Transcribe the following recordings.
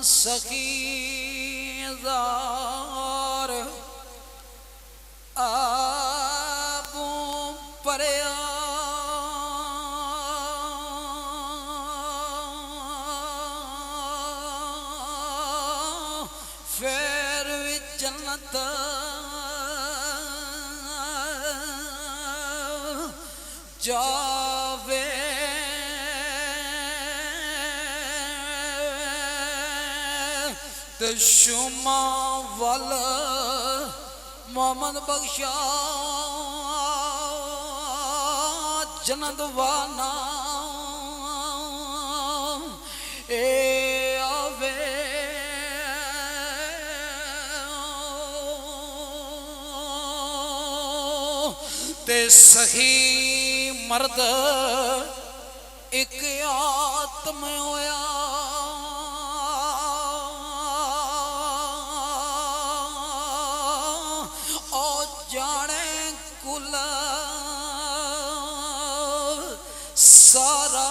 सखीदार आबू परया फिर भी जन्नत जावे तो शुमा वल मोहम्मद बख्शा जन्नत वाना ए आवे ते सही मर्द एक आत्म होया और जाने कुल सारा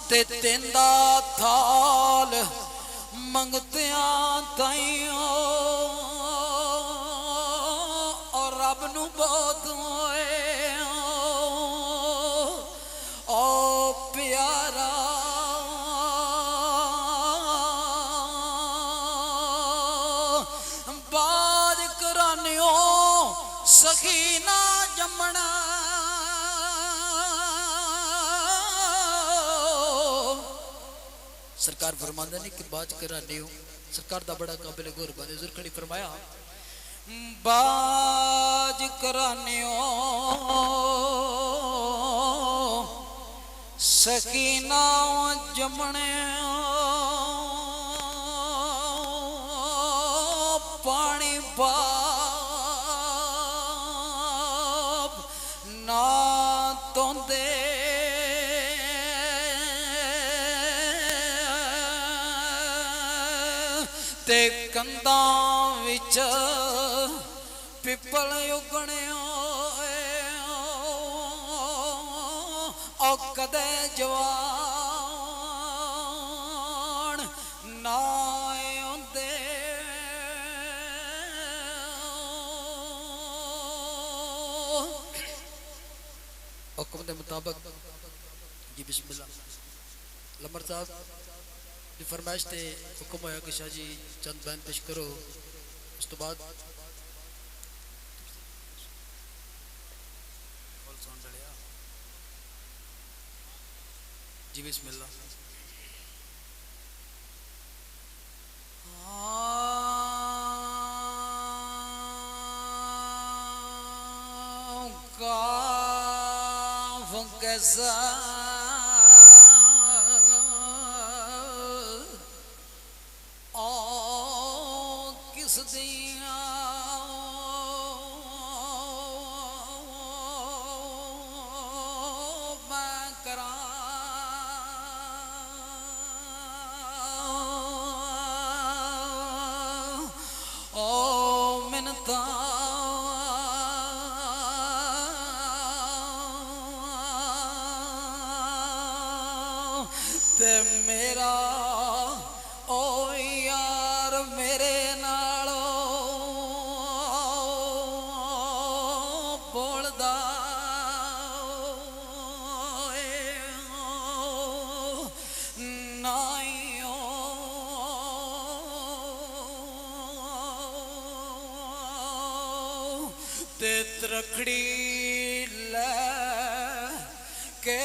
ते तेंदा थाल मंगतिया ताइयों और रब नू बहुत होए ओ प्यारा बाज करानियो सखीना जमना सरकार फरमांदा नहीं कि बाज कराने हो सरकार दा बड़ा काबिल गौर बंदे जुरखड़ी फरमाया बाज कराने हो सकीना जमने पानी बाप ना तोंदे ते कंधां विच पिपल उगने ओ कदे जवान ना आंदे हुक्म के मुताबिक जी बिस्मिल्लाह लमर साहब की फरमाइश से हुक्म होया कि शाह जी चंद बयान पेश करो उस तो बाद जी बिस्मिल्लाह कैसा ओ किस दिया मैं करा ओ मिन्नता ते मेरा ओ यार मेरे नालों बोलदा नाइयों ते तरखड़ी ले के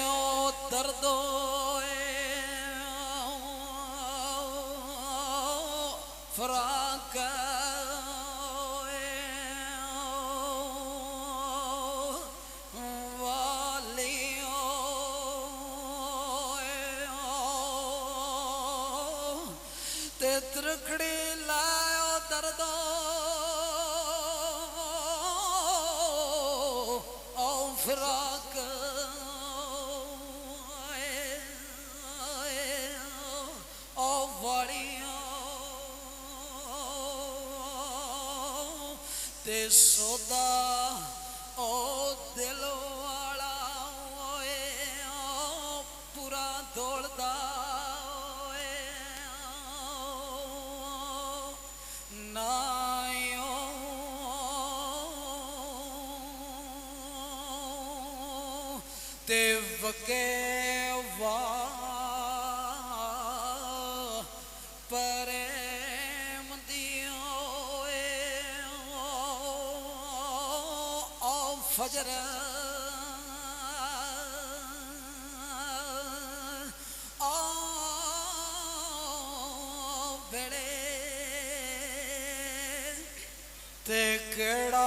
ओ दर्दो फराक वालियों ते तरखड़ी लाओ दर्दो ओ फराक ओ वालियों ते सौदा ओ दिल वाला ते वके वा प्रेम दियो ओ फजर ओ बेड़े ते केड़ा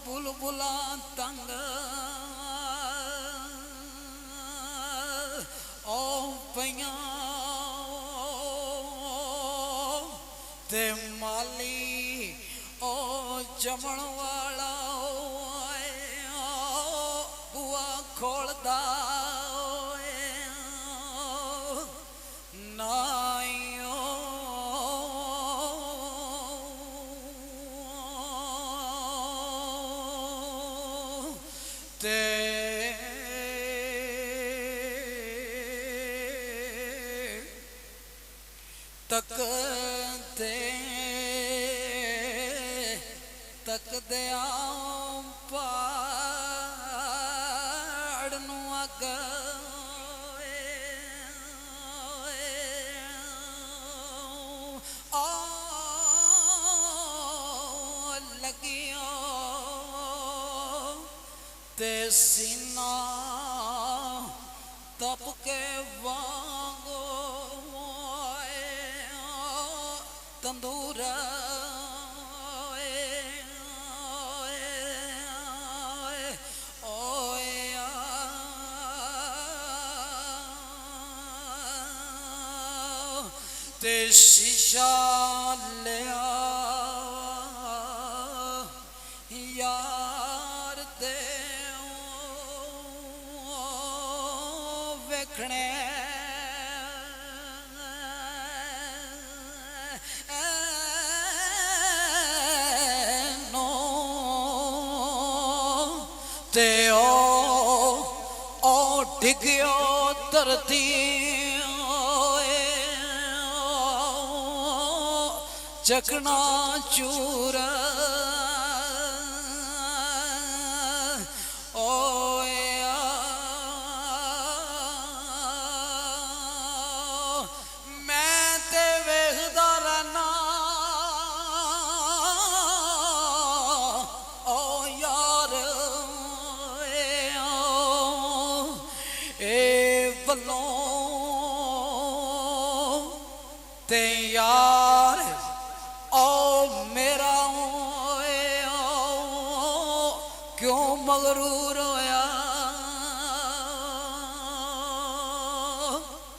बुलबुला तंग ओ पैया ते माली ओ जमण वाला बुआ खोलदा तक दे पाड़ नू अग लगियो ते सीना तप के वांगो तंदूर ते शीशा लिया यार दे वेखने ते ओ डिग्यो धरती चकना चूर मैं ते वेखदा रहना ओ यार ए बल्लों ते यार